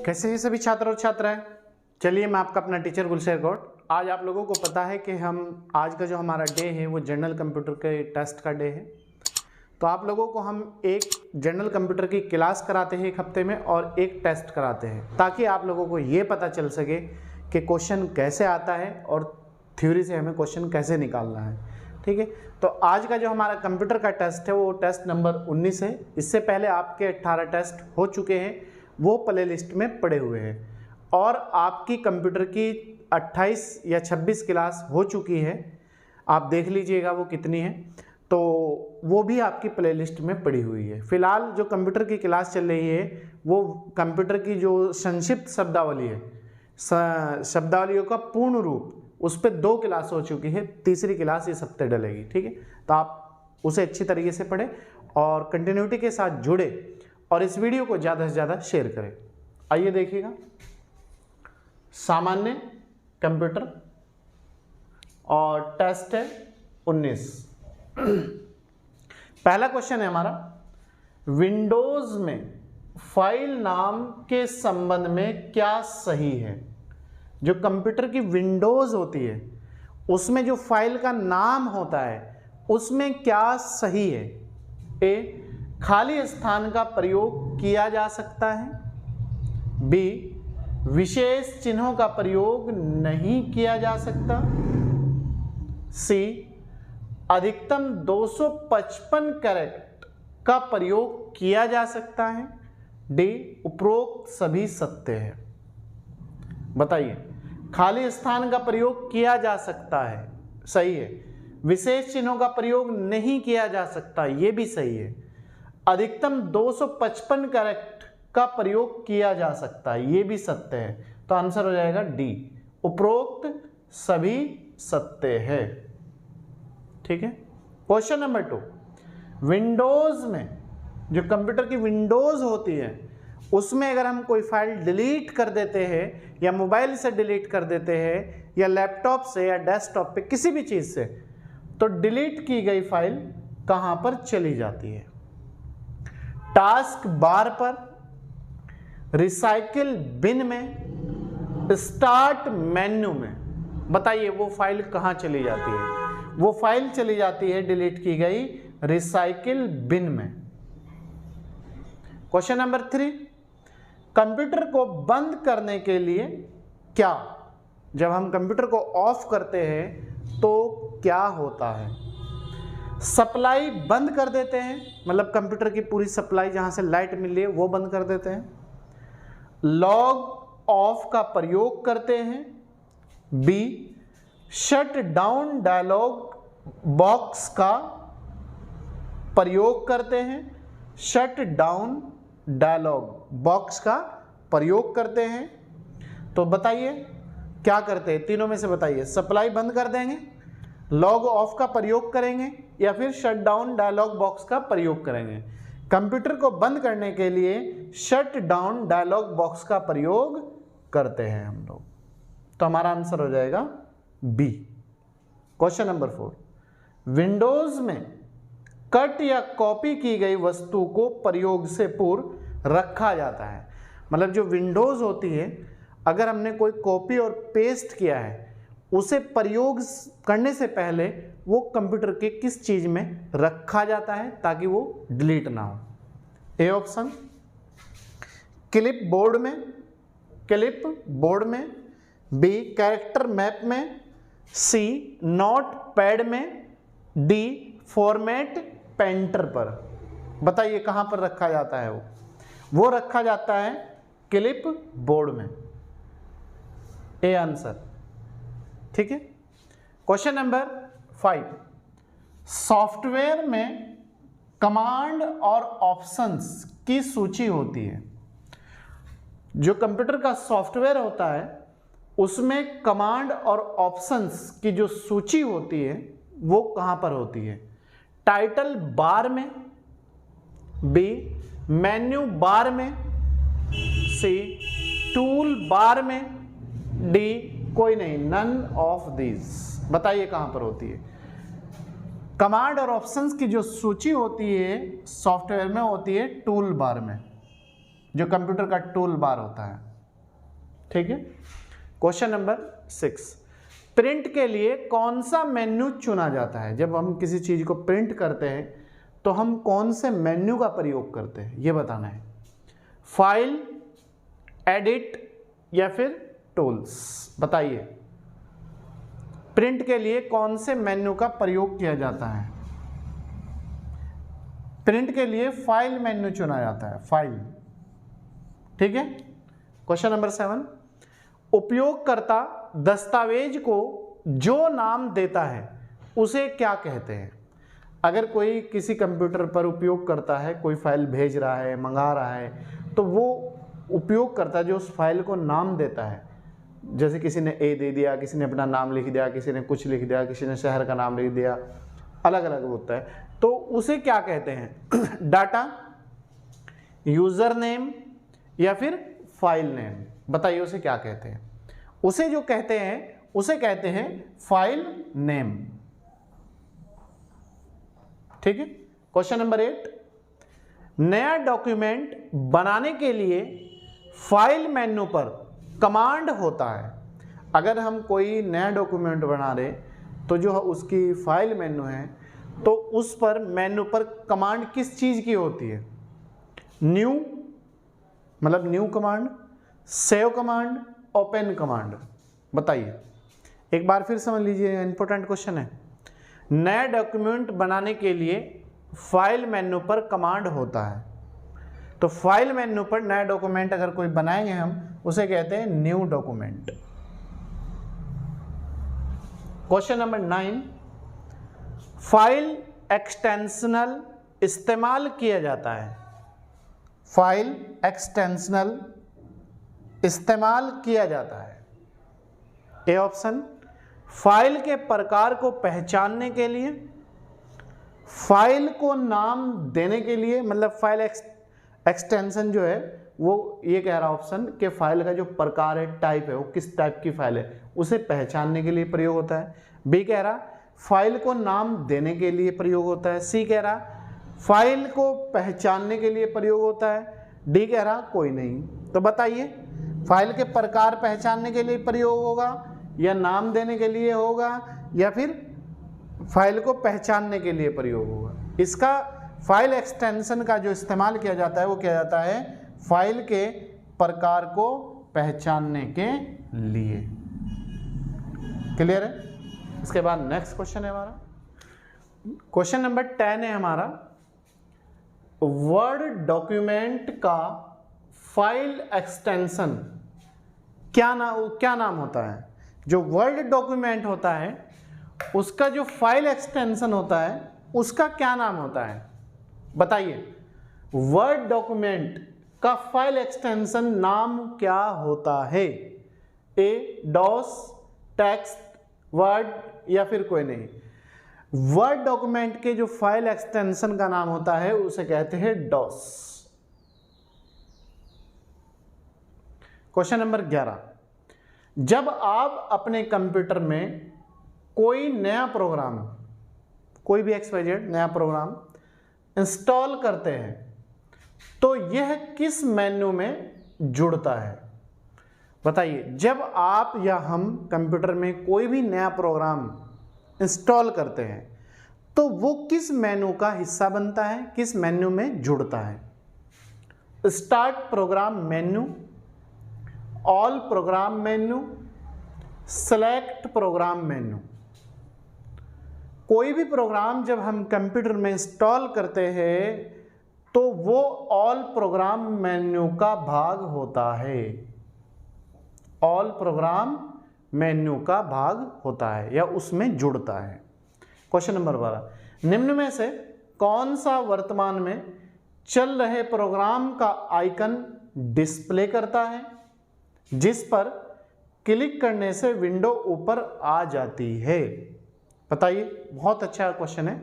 कैसे हैं सभी छात्र और छात्राएं। चलिए, मैं आपका अपना टीचर गुलशेर गौड़। आज आप लोगों को पता है कि हम आज का जो हमारा डे है वो जनरल कंप्यूटर के टेस्ट का डे है। तो आप लोगों को हम एक जनरल कंप्यूटर की क्लास कराते हैं एक हफ्ते में और एक टेस्ट कराते हैं, ताकि आप लोगों को ये पता चल सके कि क्वेश्चन कैसे आता है और थ्योरी से हमें क्वेश्चन कैसे निकालना है। ठीक है, तो आज का जो हमारा कंप्यूटर का टेस्ट है वो टेस्ट नंबर 19 है। इससे पहले आपके 18 टेस्ट हो चुके हैं, वो प्ले लिस्ट में पड़े हुए हैं, और आपकी कंप्यूटर की 28 या 26 क्लास हो चुकी है। आप देख लीजिएगा वो कितनी है, तो वो भी आपकी प्ले लिस्ट में पड़ी हुई है। फिलहाल जो कंप्यूटर की क्लास चल रही है वो कंप्यूटर की जो संक्षिप्त शब्दावली है, शब्दावलियों का पूर्ण रूप, उस पर 2 क्लास हो चुकी है, तीसरी क्लास इस हफ्ते डलेगी। ठीक है, तो आप उसे अच्छी तरीके से पढ़ें और कंटिन्यूटी के साथ जुड़े और इस वीडियो को ज़्यादा से ज़्यादा शेयर करें। आइए देखिएगा, सामान्य कंप्यूटर और टेस्ट है 19। पहला क्वेश्चन है हमारा, विंडोज में फाइल नाम के संबंध में क्या सही है। जो कंप्यूटर की विंडोज होती है उसमें जो फाइल का नाम होता है उसमें क्या सही है। ए, खाली स्थान का प्रयोग किया जा सकता है। बी, विशेष चिन्हों का प्रयोग नहीं किया जा सकता। सी, अधिकतम 255 कैरेक्टर का प्रयोग किया जा सकता है। डी, उपरोक्त सभी सत्य है। बताइए, खाली स्थान का प्रयोग किया जा सकता है, सही है। विशेष चिन्हों का प्रयोग नहीं किया जा सकता, ये भी सही है। अधिकतम 255 कैरेक्टर का प्रयोग किया जा सकता है, ये भी सत्य है। तो आंसर हो जाएगा डी, उपरोक्त सभी सत्य है। ठीक है, क्वेश्चन नंबर 2, विंडोज में जो कंप्यूटर की विंडोज होती है उसमें अगर हम कोई फाइल डिलीट कर देते हैं या मोबाइल से डिलीट कर देते हैं या लैपटॉप से या डेस्कटॉप पे किसी भी चीज़ से, तो डिलीट की गई फाइल कहाँ पर चली जाती है। टास्क बार पर, रिसाइकिल बिन में, स्टार्ट मेन्यू में। बताइए वो फाइल कहाँ चली जाती है। वो फाइल चली जाती है डिलीट की गई रिसाइकिल बिन में। क्वेश्चन नंबर 3, कंप्यूटर को बंद करने के लिए क्या, जब हम कंप्यूटर को ऑफ करते हैं तो क्या होता है। सप्लाई बंद कर देते हैं, मतलब कंप्यूटर की पूरी सप्लाई जहां से लाइट मिल रही है वो बंद कर देते हैं। लॉग ऑफ का प्रयोग करते हैं। B, shut down dialog box का प्रयोग करते हैं। शट डाउन डायलॉग बॉक्स का प्रयोग करते हैं। तो बताइए क्या करते हैं, तीनों में से बताइए। सप्लाई बंद कर देंगे, लॉग ऑफ का प्रयोग करेंगे, या फिर शट डाउन डायलॉग बॉक्स का प्रयोग करेंगे। कंप्यूटर को बंद करने के लिए शट डाउन डायलॉग बॉक्स का प्रयोग करते हैं हम लोग। तो हमारा आंसर हो जाएगा बी। क्वेश्चन नंबर 4, विंडोज में कट या कॉपी की गई वस्तु को प्रयोग से पूर्व रखा जाता है। मतलब जो विंडोज होती है, अगर हमने कोई कॉपी और पेस्ट किया है उसे प्रयोग करने से पहले वो कंप्यूटर के किस चीज में रखा जाता है ताकि वो डिलीट ना हो। ए ऑप्शन, क्लिप बोर्ड में। बी, कैरेक्टर मैप में। सी, नोट पैड में। डी, फॉर्मेट पेंटर पर। बताइए कहां पर रखा जाता है वो रखा जाता है क्लिप बोर्ड में। A answer. ठीक है, क्वेश्चन नंबर 5, सॉफ्टवेयर में कमांड और ऑप्शंस की सूची होती है। जो कंप्यूटर का सॉफ्टवेयर होता है उसमें कमांड और ऑप्शंस की जो सूची होती है वो कहां पर होती है। टाइटल बार में। बी, मेन्यू बार में। सी, टूल बार में। डी, कोई नहीं, नन ऑफ दीज। बताइए कहां पर होती है। कमांड और ऑप्शंस की जो सूची होती है सॉफ्टवेयर में होती है टूल बार में, जो कंप्यूटर का टूल बार होता है। ठीक है। क्वेश्चन नंबर 6, प्रिंट के लिए कौन सा मेन्यू चुना जाता है? जब हम किसी चीज को प्रिंट करते हैं तो हम कौन से मेन्यू का प्रयोग करते हैं, ये बताना है। फाइल, एडिट या फिर टूल्स, बताइए। प्रिंट के लिए कौन से मेन्यू का प्रयोग किया जाता है? प्रिंट के लिए फाइल मेन्यू चुना जाता है, फाइल। ठीक है। क्वेश्चन नंबर 7, उपयोगकर्ता दस्तावेज को जो नाम देता है उसे क्या कहते हैं? अगर कोई किसी कंप्यूटर पर उपयोग करता है, कोई फाइल भेज रहा है, मंगा रहा है, तो वो उपयोग करता जो उस फाइल को नाम देता है, जैसे किसी ने ए दे दिया, किसी ने अपना नाम लिख दिया, किसी ने कुछ लिख दिया, किसी ने शहर का नाम लिख दिया, अलग अलग होता है, तो उसे क्या कहते हैं? डाटा, यूजर नेम या फिर फाइल नेम, बताइए उसे क्या कहते हैं? उसे जो कहते हैं उसे कहते हैं फाइल नेम। ठीक है। क्वेश्चन नंबर 8, नया डॉक्यूमेंट बनाने के लिए फाइल मेन्यू पर कमांड होता है। अगर हम कोई नया डॉक्यूमेंट बना रहे तो जो उसकी फाइल मेन्यू है तो उस पर मेन्यू पर कमांड किस चीज की होती है? न्यू मतलब new command, save command, open command, बताइए। एक बार फिर समझ लीजिए, इंपॉर्टेंट क्वेश्चन है। नया डॉक्यूमेंट बनाने के लिए फाइल मेन्यू पर कमांड होता है, तो फाइल मेन्यू पर नया डॉक्यूमेंट अगर कोई बनाएंगे हम उसे कहते हैं new document. Question number 9, file extensional इस्तेमाल किया जाता है। फाइल एक्सटेंशनल इस्तेमाल किया जाता है। ए ऑप्शन, फाइल के प्रकार को पहचानने के लिए, फाइल को नाम देने के लिए, मतलब फाइल एक्सटेंशन जो है वो ये कह रहा ऑप्शन कि फाइल का जो प्रकार है, टाइप है, वो किस टाइप की फाइल है उसे पहचानने के लिए प्रयोग होता है। बी कह रहा फाइल को नाम देने के लिए प्रयोग होता है। सी कह रहा फाइल को पहचानने के लिए प्रयोग होता है। डी कह रहा कोई नहीं। तो बताइए, फाइल के प्रकार पहचानने के लिए प्रयोग होगा या नाम देने के लिए होगा या फिर फाइल को पहचानने के लिए प्रयोग होगा? इसका फाइल एक्सटेंशन का जो इस्तेमाल किया जाता है वो किया जाता है फाइल के प्रकार को पहचानने के लिए। क्लियर है? इसके बाद नेक्स्ट क्वेश्चन है हमारा, क्वेश्चन नंबर 10 है हमारा, वर्ड डॉक्यूमेंट का फाइल एक्सटेंशन क्या नाम होता है? जो वर्ड डॉक्यूमेंट होता है उसका जो फाइल एक्सटेंशन होता है उसका क्या नाम होता है? बताइए, वर्ड डॉक्यूमेंट का फाइल एक्सटेंशन नाम क्या होता है? ए डॉस, टेक्स्ट, वर्ड या फिर कोई नहीं? वर्ड डॉक्यूमेंट के जो फाइल एक्सटेंशन का नाम होता है उसे कहते हैं डॉस। क्वेश्चन नंबर 11, जब आप अपने कंप्यूटर में कोई नया प्रोग्राम, कोई भी XYZ नया प्रोग्राम इंस्टॉल करते हैं तो यह किस मेन्यू में जुड़ता है? बताइए, जब आप या हम कंप्यूटर में कोई भी नया प्रोग्राम इंस्टॉल करते हैं तो वो किस मेन्यू का हिस्सा बनता है, किस मेन्यू में जुड़ता है? Start program menu, all program menu, select program menu. कोई भी प्रोग्राम जब हम कंप्यूटर में इंस्टॉल करते हैं तो वो ऑल प्रोग्राम मेन्यू का भाग होता है, ऑल प्रोग्राम मेन्यू का भाग होता है या उसमें जुड़ता है। क्वेश्चन नंबर 12, निम्न में से कौन सा वर्तमान में चल रहे प्रोग्राम का आइकन डिस्प्ले करता है जिस पर क्लिक करने से विंडो ऊपर आ जाती है? बताइए, बहुत अच्छा क्वेश्चन है।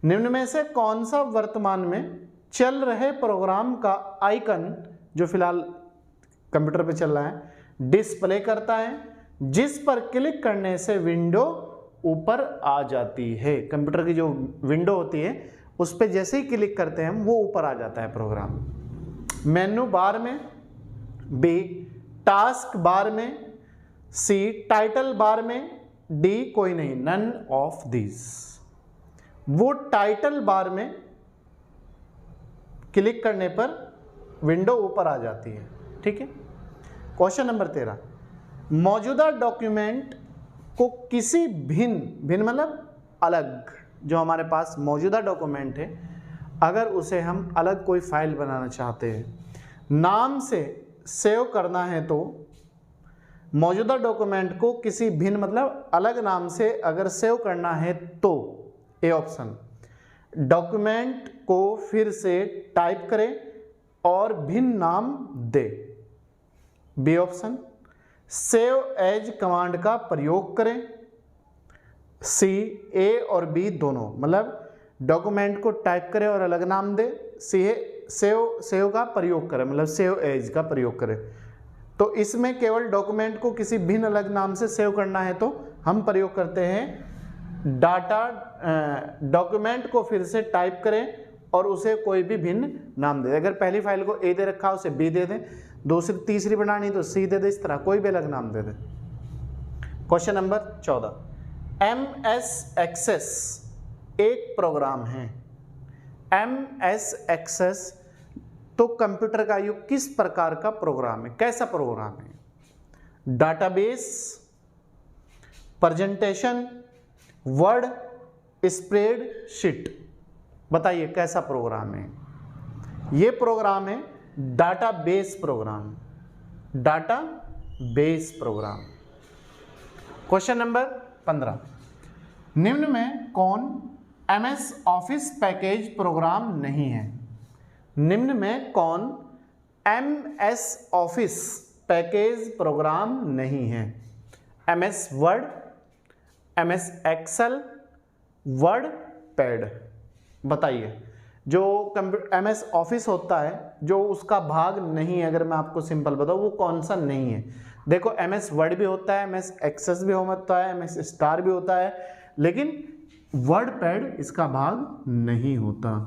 निम्न में से कौन सा वर्तमान में चल रहे प्रोग्राम का आइकन, जो फिलहाल कंप्यूटर पे चल रहा है, डिस्प्ले करता है जिस पर क्लिक करने से विंडो ऊपर आ जाती है। कंप्यूटर की जो विंडो होती है उस पर जैसे ही क्लिक करते हैं हम, वो ऊपर आ जाता है प्रोग्राम। मेनू बार में, बी टास्क बार में, सी टाइटल बार में, डी कोई नहीं, नन ऑफ दिस। वो टाइटल बार में क्लिक करने पर विंडो ऊपर आ जाती है। ठीक है। क्वेश्चन नंबर 13, मौजूदा डॉक्यूमेंट को किसी भिन्न मतलब अलग, जो हमारे पास मौजूदा डॉक्यूमेंट है अगर उसे हम अलग कोई फाइल बनाना चाहते हैं, नाम से सेव करना है, तो मौजूदा डॉक्यूमेंट को किसी भिन्न मतलब अलग नाम से अगर सेव करना है तो ए ऑप्शन, डॉक्यूमेंट को फिर से टाइप करें और भिन्न नाम दे। B option, save as command का प्रयोग करें। सी ए और बी दोनों, मतलब डॉक्यूमेंट को टाइप करें और अलग नाम दे। सी सेव का प्रयोग करें, मतलब सेव एज का प्रयोग करें। तो इसमें केवल डॉक्यूमेंट को किसी भिन्न अलग नाम से सेव करना है तो हम प्रयोग करते हैं डाटा, डॉक्यूमेंट को फिर से टाइप करें और उसे कोई भी भिन्न नाम दे। अगर पहली फाइल को ए दे रखा उसे बी दे दें, दूसरी तीसरी बनानी तो सी दे दे, इस तरह कोई भी अलग नाम दे दे। क्वेश्चन नंबर 14, MS एक्सेस एक प्रोग्राम है। MS एक्सेस तो कंप्यूटर का युग किस प्रकार का प्रोग्राम है, कैसा प्रोग्राम है? डाटाबेस, प्रेजेंटेशन, वर्ड, स्प्रेडशीट, बताइए कैसा प्रोग्राम है? ये प्रोग्राम है database program, database program. Question number 15, निम्न में कौन MS ऑफिस पैकेज प्रोग्राम नहीं है? निम्न में कौन MS ऑफिस पैकेज प्रोग्राम नहीं है? MS word, MS excel, wordpad, बताइए। जो MS ऑफिस होता है जो उसका भाग नहीं है, अगर मैं आपको सिंपल बताऊं वो कौन सा नहीं है? देखो MS वर्ड भी होता है, MS एक्सेस भी होता है, MS स्टार भी होता है, लेकिन वर्ड पैड इसका भाग नहीं होता।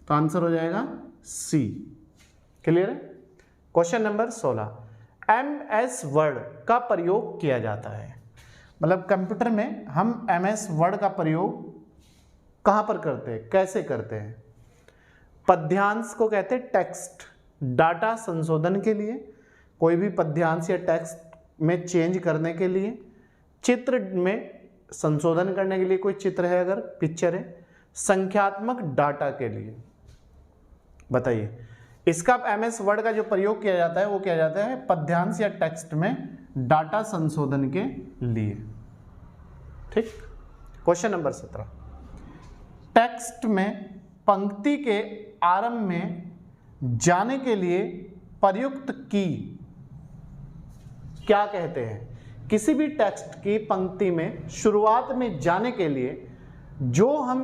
तो आंसर हो जाएगा सी। क्लियर है? क्वेश्चन नंबर 16, MS वर्ड का प्रयोग किया जाता है, मतलब कंप्यूटर में हम MS वर्ड का प्रयोग कहां पर करते हैं, कैसे करते हैं? पद्यांश को कहते हैं टेक्स्ट, डाटा संशोधन के लिए, कोई भी पद्यांश या टेक्स्ट में चेंज करने के लिए, चित्र में संशोधन करने के लिए, कोई चित्र है अगर पिक्चर है, संख्यात्मक डाटा के लिए। बताइए इसका MS वर्ड का जो प्रयोग किया जाता है वो किया जाता है पद्यांश या टेक्स्ट में डाटा संशोधन के लिए। ठीक। क्वेश्चन नंबर 17, टेक्स्ट में पंक्ति के आरंभ में जाने के लिए प्रयुक्त की क्या कहते हैं? किसी भी टेक्स्ट की पंक्ति में शुरुआत में जाने के लिए जो हम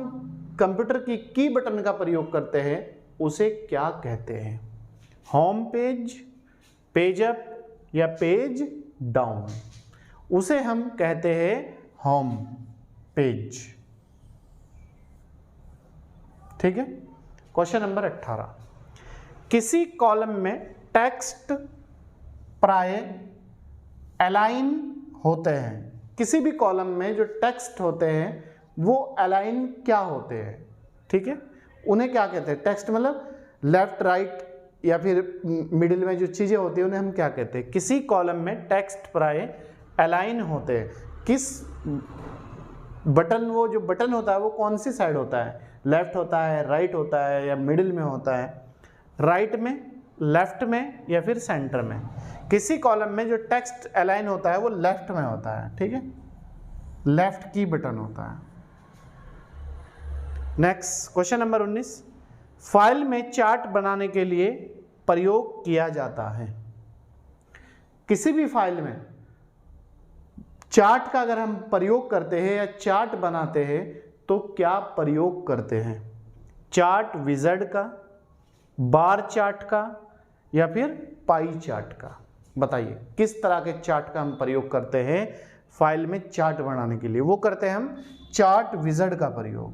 कंप्यूटर की बटन का प्रयोग करते हैं उसे क्या कहते हैं? होम पेज, पेज अप या पेज डाउन, उसे हम कहते हैं होम पेज। ठीक है। क्वेश्चन नंबर 18, किसी कॉलम में टेक्स्ट प्राय अलाइन होते हैं। किसी भी कॉलम में जो टेक्स्ट होते हैं वो अलाइन क्या होते हैं? ठीक है, उन्हें क्या कहते हैं? टेक्स्ट मतलब लेफ्ट राइट या फिर मिडिल में जो चीज़ें होती हैं उन्हें हम क्या कहते हैं? किसी कॉलम में टेक्स्ट प्राय अलाइन होते हैं। किस बटन, वो जो बटन होता है वो कौन सी साइड होता है? लेफ्ट होता है, राइट होता है या मिडिल में होता है? राइट में, लेफ्ट में या फिर सेंटर में? किसी कॉलम में जो टेक्स्ट अलाइन होता है वो लेफ्ट में होता है। ठीक है, लेफ्ट की बटन होता है। नेक्स्ट क्वेश्चन नंबर 19, फाइल में चार्ट बनाने के लिए प्रयोग किया जाता है। किसी भी फाइल में चार्ट का अगर हम प्रयोग करते हैं या चार्ट बनाते हैं तो क्या प्रयोग करते हैं? चार्ट विज़ार्ड का, बार चार्ट का या फिर पाई चार्ट का? बताइए किस तरह के चार्ट का हम प्रयोग करते हैं फाइल में चार्ट बनाने के लिए, वो करते हैं हम चार्ट विज़ार्ड का प्रयोग।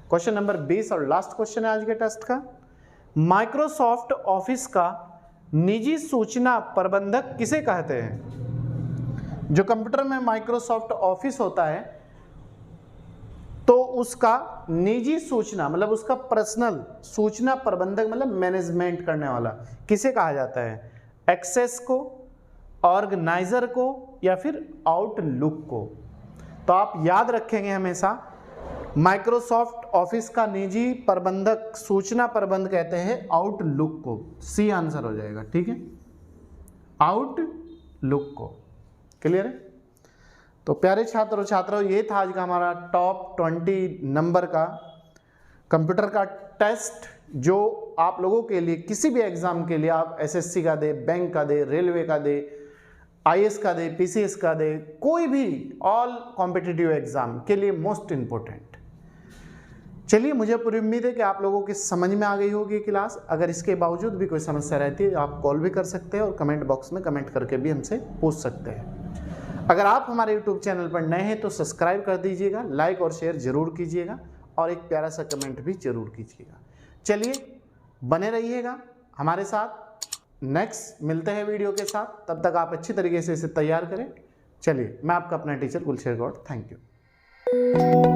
क्वेश्चन नंबर 20 और लास्ट क्वेश्चन है आज के टेस्ट का। माइक्रोसॉफ्ट ऑफिस का निजी सूचना प्रबंधक किसे कहते हैं? जो कंप्यूटर में माइक्रोसॉफ्ट ऑफिस होता है तो उसका निजी सूचना मतलब उसका पर्सनल सूचना प्रबंधक मतलब मैनेजमेंट करने वाला किसे कहा जाता है? एक्सेस को, ऑर्गेनाइजर को या फिर आउटलुक को? तो आप याद रखेंगे हमेशा माइक्रोसॉफ्ट ऑफिस का निजी प्रबंधक सूचना प्रबंध कहते हैं आउटलुक को। सी आंसर हो जाएगा, ठीक है, आउटलुक को। क्लियर है? तो प्यारे छात्रों छात्राओं, ये था आज का हमारा टॉप 20 नंबर का कंप्यूटर का टेस्ट, जो आप लोगों के लिए किसी भी एग्जाम के लिए, आप एसएससी का दे, बैंक का दे, रेलवे का दे, आईएएस का दे, पीसीएस का दे, कोई भी ऑल कॉम्पिटिटिव एग्जाम के लिए मोस्ट इंपॉर्टेंट। चलिए, मुझे पूरी उम्मीद है कि आप लोगों की समझ में आ गई होगी क्लास। अगर इसके बावजूद भी कोई समस्या रहती है आप कॉल भी कर सकते हैं और कमेंट बॉक्स में कमेंट करके भी हमसे पूछ सकते हैं। अगर आप हमारे यूट्यूब चैनल पर नए हैं तो सब्सक्राइब कर दीजिएगा, लाइक और शेयर जरूर कीजिएगा और एक प्यारा सा कमेंट भी जरूर कीजिएगा। चलिए, बने रहिएगा हमारे साथ, नेक्स्ट मिलते हैं वीडियो के साथ। तब तक आप अच्छी तरीके से इसे तैयार करें। चलिए, मैं आपका अपना teacher Gulsher Gaur, thank you.